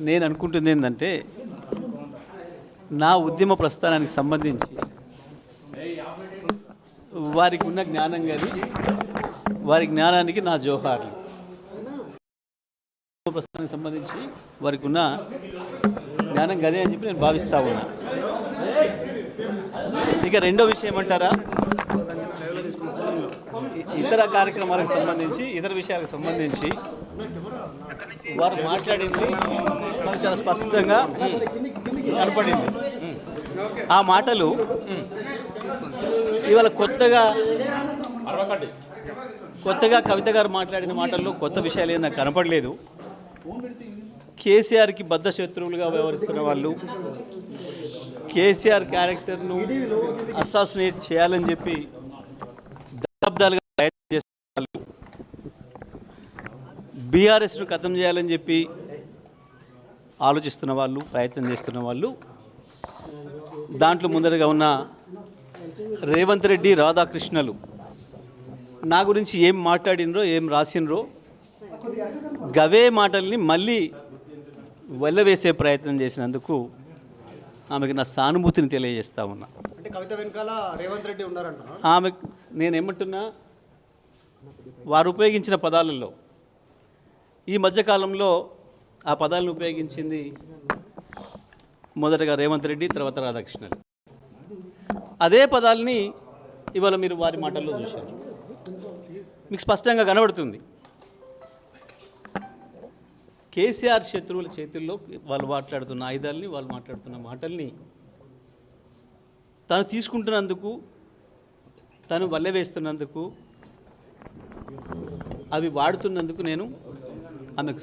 నేను అనుకుంటుంది ఏంటంటే నా ఉద్యమ ప్రస్థానానికి సంబంధించి వారికి ఉన్న జ్ఞానం కానీ వారి జ్ఞానానికి నా జోహార్లు. ప్రస్థానానికి సంబంధించి వారికి ఉన్న జ్ఞానం గదే అని చెప్పి నేను భావిస్తా ఉన్నా. ఇక రెండో విషయం ఏమంటారా, ఇతర కార్యక్రమాలకు సంబంధించి ఇతర విషయాలకు సంబంధించి వారు మాట్లాడింది మనకు చాలా స్పష్టంగా కనపడింది. ఆ మాటలు ఇవాళ కొత్తగా కవిత గారు మాట్లాడిన మాటల్లో కొత్త విషయాలు ఏం నాకు కనపడలేదు. కేసీఆర్కి బద్ధ శత్రువులుగా వ్యవహరిస్తున్న వాళ్ళు, కేసీఆర్ క్యారెక్టర్ను అసాసినేట్ చేయాలని చెప్పి దశాబ్దాలుగా ప్రయత్నం చేస్తున్న వాళ్ళు, బీఆర్ఎస్ను ఖతం చేయాలని చెప్పి ఆలోచిస్తున్న వాళ్ళు, ప్రయత్నం చేస్తున్న వాళ్ళు, దాంట్లో ముందరగా ఉన్న రేవంత్ రెడ్డి, రాధాకృష్ణలు నా గురించి ఏం మాట్లాడినరో ఏం రాసినరో గవే మాటల్ని మళ్ళీ వెళ్ళవేసే ప్రయత్నం చేసినందుకు ఆమెకు నా సానుభూతిని తెలియజేస్తా ఉన్నా. అంటే కవిత వెనకాల రేవంత్ రెడ్డి ఉన్నారంట. ఆమె నేనేమంటున్నా, వారు ఉపయోగించిన పదాలలో ఈ మధ్యకాలంలో ఆ పదాలను ఉపయోగించింది మొదటగా రేవంత్ రెడ్డి, తర్వాత రాధాకృష్ణన్. అదే పదాలని ఇవాళ మీరు వారి మాటల్లో చూశారు, మీకు స్పష్టంగా కనబడుతుంది. కేసీఆర్ శత్రువుల చేతుల్లో వాళ్ళు మాట్లాడుతున్న ఆయుధాలని, వాళ్ళు మాట్లాడుతున్న మాటల్ని తను తీసుకుంటున్నందుకు, తను వల్లెవేస్తున్నందుకు, అవి వాడుతున్నందుకు నేను ఆమెకు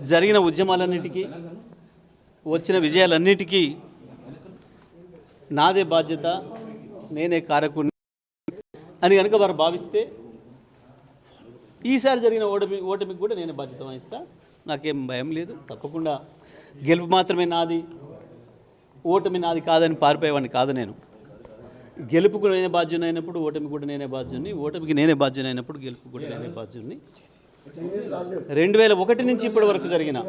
జరిగిన ఉద్యమాలన్నిటికీ, వచ్చిన విజయాలన్నిటికీ నాదే బాధ్యత, నేనే కారకుని అని కనుక వారు భావిస్తే ఈసారి జరిగిన ఓటమికి కూడా నేనే బాధ్యత వహిస్తా. నాకేం భయం లేదు. తప్పకుండా గెలుపు మాత్రమే నాది, ఓటమి నాది కాదని పారిపోయేవాడిని కాదు నేను. గెలుపుకు నేనే బాధ్యుని అయినప్పుడు ఓటమి కూడా నేనే బాధ్యుని, ఓటమికి నేనే బాధ్యుని అయినప్పుడు గెలుపు కూడా నేనే బాధ్యుని. 2001 నుంచి ఇప్పటి వరకు జరిగిన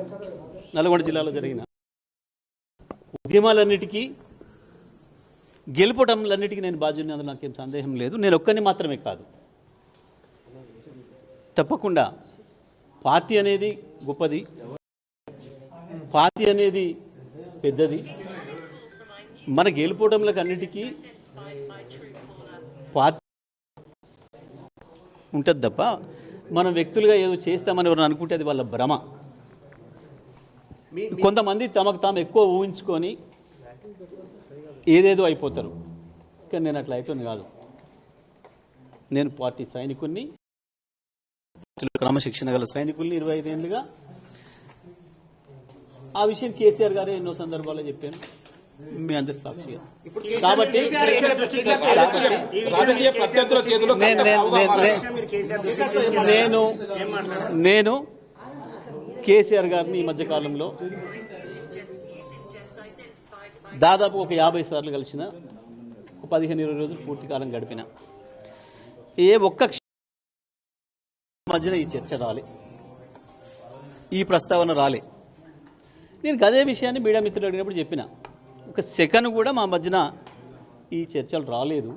నల్గొండ జిల్లాలో జరిగిన ఉద్యమాలన్నిటికీ, గెలుపటంలన్నిటికీ నేను బాధ్యుని, అందులో నాకేం సందేహం లేదు. నేను ఒక్కరిని మాత్రమే కాదు, తప్పకుండా పార్టీ అనేది గొప్పది, పార్టీ అనేది పెద్దది. మన గెలుపోవడంలకు అన్నిటికీ పార్టీ ఉంటుంది తప్ప మనం వ్యక్తులుగా ఏదో చేస్తామని ఎవరు అనుకుంటే అది వాళ్ళ భ్రమ. కొంతమంది తమకు తాము ఎక్కువ ఊహించుకొని ఏదేదో అయిపోతారు, కానీ నేను అట్లా అయిపోయింది కాదు. నేను పార్టీ సైనికుల్ని, క్రమశిక్షణ గల సైనికుల్ని 25 ఏళ్ళుగా. ఆ విషయం కేసీఆర్ గారే ఎన్నో సందర్భాల్లో చెప్పాను, మీ అందరి సాక్షిగా. కాబట్టి నేను కేసీఆర్ గారిని ఈ మధ్యకాలంలో దాదాపు ఒక 50 సార్లు కలిసిన, 15-20 రోజులు పూర్తి కాలం గడిపిన. ఏ ఒక్క మధ్యన ఈ చర్చ రాలే, ఈ ప్రస్తావన రాలే. నేను అదే విషయాన్ని మీడియా మిత్రులు అడిగినప్పుడు చెప్పిన, ఒక సెకండ్ కూడా మా మధ్యన ఈ చర్చలు రాలేదు.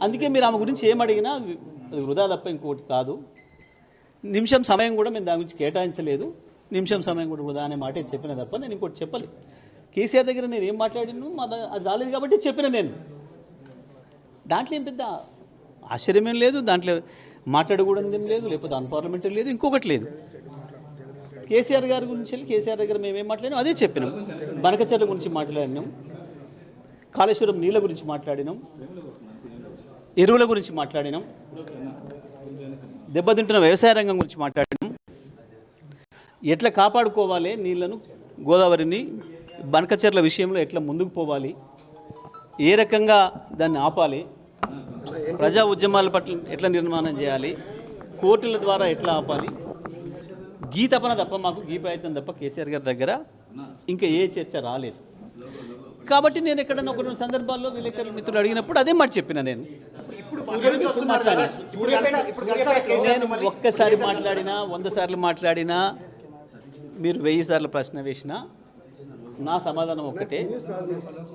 అందుకే మీరు ఆమె గురించి ఏమడిగినా అది వృధా తప్ప ఇంకోటి కాదు. నిమిషం సమయం కూడా మేము దాని గురించి కేటాయించలేదు. నిమిషం సమయం కూడా వృధా అనే మాట చెప్పిన తప్ప నేను ఇంకోటి చెప్పలేదు. కేసీఆర్ దగ్గర నేను ఏం మాట్లాడిను, అది రాలేదు కాబట్టి చెప్పిన నేను. దాంట్లో ఏం పెద్ద ఆశ్చర్యమేం లేదు, దాంట్లో మాట్లాడకూడదు ఏం లేదు, లేకపోతే అన్పార్లమెంటరీ లేదు, ఇంకొకటి లేదు. కేసీఆర్ గారి గురించి వెళ్ళి కేసీఆర్ దగ్గర మేమేం మాట్లాడినాం అదే చెప్పినాం. బనకచెర్ల గురించి మాట్లాడినాం, కాళేశ్వరం నీళ్ళ గురించి మాట్లాడినాం, ఎరువుల గురించి మాట్లాడినాం, దెబ్బతింటున్న వ్యవసాయ రంగం గురించి మాట్లాడినాం, ఎట్లా కాపాడుకోవాలి నీళ్లను, గోదావరిని, బనకచెర్ల విషయంలో ఎట్లా ముందుకు పోవాలి, ఏ రకంగా దాన్ని ఆపాలి, ప్రజా ఉద్యమాల పట్ల ఎట్లా నిర్మాణం చేయాలి, కోర్టుల ద్వారా ఎట్లా ఆపాలి, గీ తపన తప్ప మాకు గీ ప్రయత్నం తప్ప కేసీఆర్ గారి దగ్గర ఇంకా ఏ చర్చ రాలేదు. కాబట్టి నేను ఎక్కడన్నా ఒక రెండు సందర్భాల్లో విలేకరుల మిత్రులు అడిగినప్పుడు అదే మాట చెప్పిన నేను. నేను ఒక్కసారి మాట్లాడినా 100 సార్లు మాట్లాడినా మీరు 1000 సార్లు ప్రశ్న వేసినా నా సమాధానం ఒక్కటే.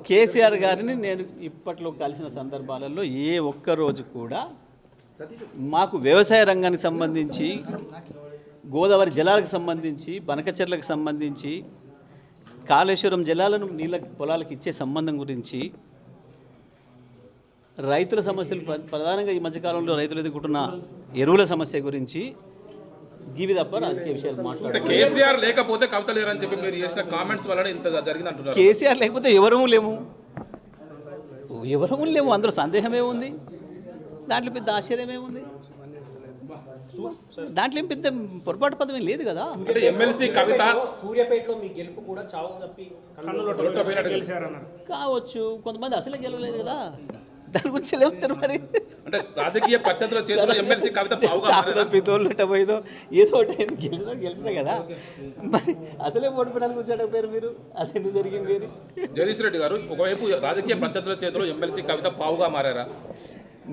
కేసీఆర్ గారిని నేను ఇప్పట్లో కలిసిన సందర్భాలలో ఏ ఒక్క రోజు కూడా మాకు వ్యవసాయ రంగానికి సంబంధించి, గోదావరి జలాలకు సంబంధించి, బనకచెర్లకు సంబంధించి, కాళేశ్వరం జలాలను నీళ్ళ పొలాలకు ఇచ్చే సంబంధం గురించి, రైతుల సమస్యలు ప్రధానంగా ఈ మధ్యకాలంలో రైతులు ఎదుర్కొంటున్న ఎరువుల సమస్య గురించి గివి తప్ప రాజకీయ విషయాలు మాట్లాడారు. కేసీఆర్ లేకపోతే కవిత లేరని చెప్పి మీరు చేసిన కామెంట్స్ వల్ల ఇంత జరిగింది అంటున్నారు. కేసీఆర్ లేకపోతే ఎవరూ లేము, అందులో సందేహమే ఉంది. దాంట్లో పెద్ద ఆశ్చర్యం ఏముంది? దాంట్లో ఏం పెద్ద పొరపాటు పదం లేదు కదా. అంటే ఎమ్మెల్సీ కవిత సూర్యాపేటలో మీ గెలుపు కూడా చావు తప్పి కావచ్చు, కొంతమంది అసలే గెలవలేదు కదా, దాని గురించి ఏమంటారు మరి? అంటే రాజకీయ పద్ధతుల చేతిలో ఎమ్మెల్సీ కవిత పితోళ్ళటపోయేదో ఏదో ఒకటి గెలిచినా కదా, మరి అసలే ఓడిపోవడానికి వచ్చాడు పేరు మీరు, అది ఎందుకు జరిగింది అని. జగదీష్ రెడ్డి గారు, ఒకవైపు రాజకీయ పద్ధతుల చేతిలో ఎమ్మెల్సీ కవిత పావుగా మారారా?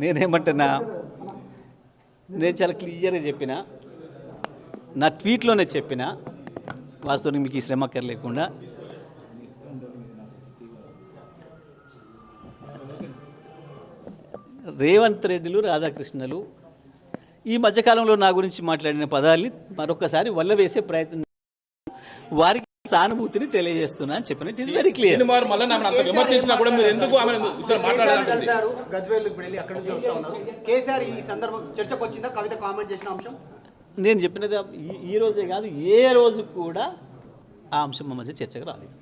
నేనేమంటున్నా, నేను చాలా క్లియర్గా చెప్పిన, నా ట్వీట్లోనే చెప్పిన, వాస్తవానికి మీకు ఈ శ్రమ లేకుండా రేవంత్ రెడ్డిలు, రాధాకృష్ణలు ఈ మధ్యకాలంలో నా గురించి మాట్లాడిన పదాల్ని మరొకసారి వల్లవేసే ప్రయత్నం, వారికి సానుభూతిని తెలియజేస్తున్నా అని చెప్పిన. It is very clear. KCR ఈ సందర్భం చర్చకు వచ్చిందా కవిత కామెంట్ చేసిన అంశం? నేను చెప్పినది ఈ రోజే కాదు, ఏ రోజు కూడా ఆ అంశం మా మధ్య చర్చకు రాలేదు.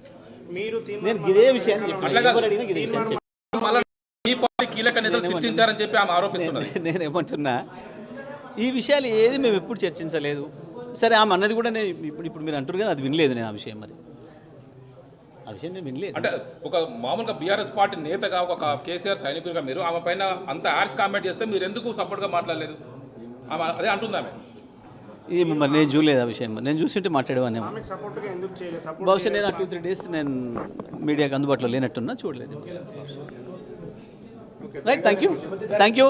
నేను ఇదే విషయాన్ని చెప్పిన. నేనేమంటున్నా, ఈ విషయాలు ఏది మేము ఎప్పుడు చర్చించలేదు. సరే, ఆమె అన్నది కూడా నేను ఇప్పుడు మీరు అంటారు కదా, అది వినలేదు నేను ఆ విషయం. మరి ఆ విషయం నేను వినలేదు. అంటే ఒక మామూలుగా బీఆర్ఎస్ పార్టీ నేతగా, ఒక కేసీఆర్ సైనికుడిగా మీరు ఆమె పైన అంత యాడ్స్ కామెంట్ చేస్తే మీరు ఎందుకు సపోర్ట్గా మాట్లాడలేదు? ఆమె అదే అంటుంది. ఆమె ఇది మరి నేను చూడలేదు ఆ విషయం. నేను చూసింటే మాట్లాడేవాడిని. బహుశా నేను ఆ 2-3 డేస్ నేను మీడియాకి అందుబాటులో లేనట్టున్నా, చూడలేదు. Right, thank you.